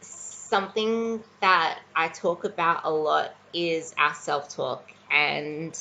Something that I talk about a lot is our self-talk and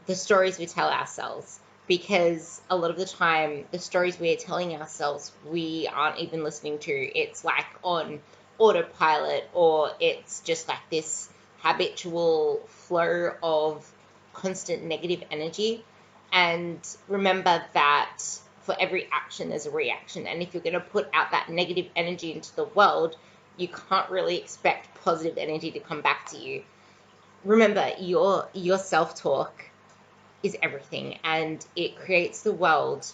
the stories we tell ourselves. Because a lot of the time, the stories we're telling ourselves, we aren't even listening to. It's like on autopilot, or it's just like this habitual flow of constant negative energy. And remember that for every action, there's a reaction. And if you're going to put out that negative energy into the world, you can't really expect positive energy to come back to you. Remember, your self-talk is everything, and it creates the world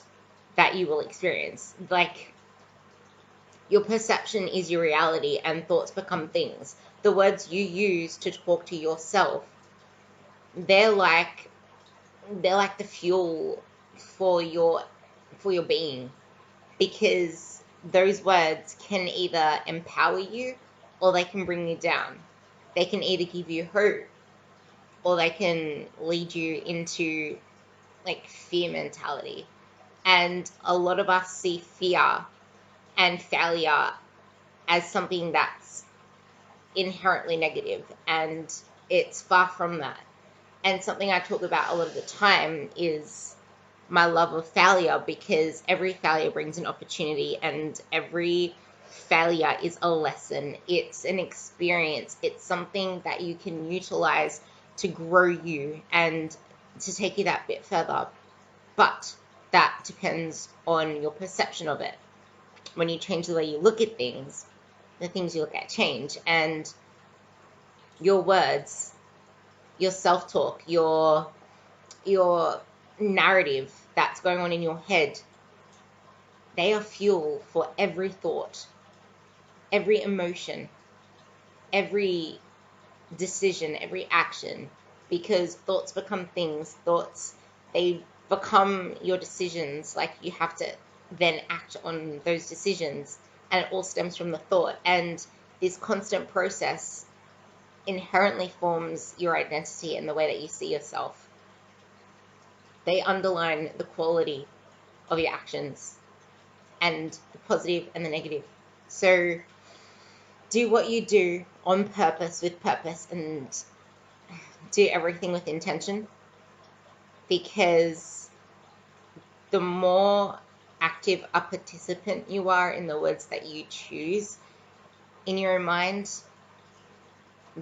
that you will experience. Like, your perception is your reality, and thoughts become things. The words you use to talk to yourself, they're like they're like the fuel for your being, because those words can either empower you or they can bring you down. They can either give you hope or they can lead you into like fear mentality. And a lot of us see fear and failure as something that's inherently negative, and it's far from that. And something I talk about a lot of the time is my love of failure, because every failure brings an opportunity, and every failure is a lesson. It's an experience. It's something that you can utilize to grow you and to take you that bit further. But that depends on your perception of it. When you change the way you look at things, the things you look at change. And your words, your self-talk, your narrative that's going on in your head, they are fuel for every thought, every emotion, every decision, every action, because thoughts become things. Thoughts, they become your decisions. Like, you have to then act on those decisions, and it all stems from the thought. And this constant process inherently forms your identity and the way that you see yourself. They underline the quality of your actions, and the positive and the negative. So do what you do on purpose, with purpose, and do everything with intention, because the more active a participant you are in the words that you choose in your mind,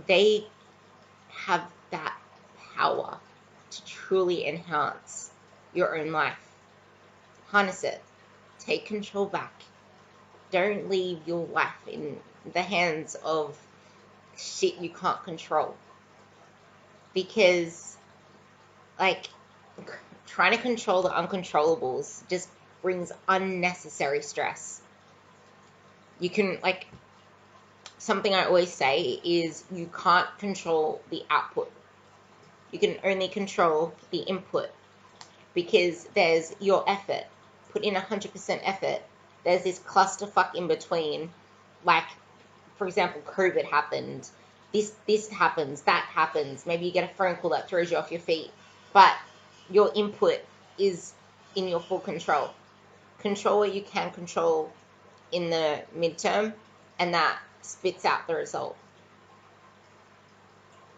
they have that power to truly enhance your own life. Harness it. Take control back. Don't leave your life in the hands of shit you can't control. Because, like, trying to control the uncontrollables just brings unnecessary stress. You can, like, something I always say is, you can't control the output. You can only control the input, because there's your effort. Put in 100% effort. There's this clusterfuck in between. Like, for example, COVID happened. This happens, that happens. Maybe you get a phone call that throws you off your feet. But your input is in your full control. Control what you can control in the midterm, and that spits out the result.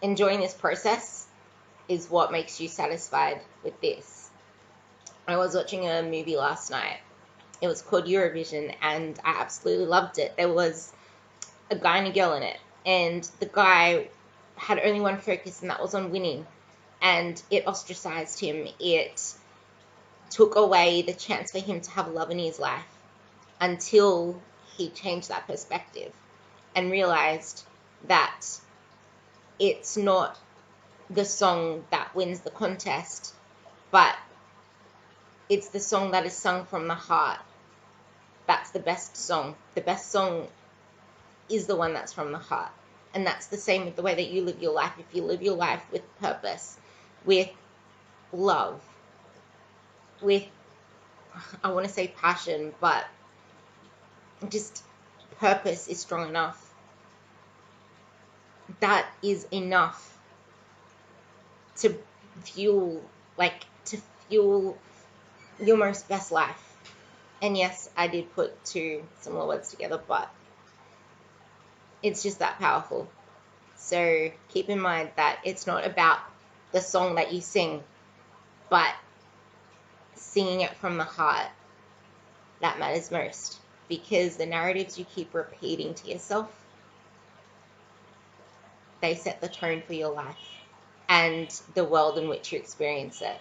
Enjoying this process is what makes you satisfied with this. I was watching a movie last night. It was called Eurovision, and I absolutely loved it. There was a guy and a girl in it, and the guy had only one focus, and that was on winning. And it ostracized him. It took away the chance for him to have love in his life, until he changed that perspective and realized that it's not the song that wins the contest, but it's the song that is sung from the heart. That's the best song. The best song is the one that's from the heart. And that's the same with the way that you live your life. If you live your life with purpose, with love, with, I want to say passion, but just purpose is strong enough. That is enough to fuel, like, to fuel your most best life. And yes, I did put two similar words together, but it's just that powerful. So keep in mind that it's not about the song that you sing, but singing it from the heart that matters most, because the narratives you keep repeating to yourself, they set the tone for your life and the world in which you experience it.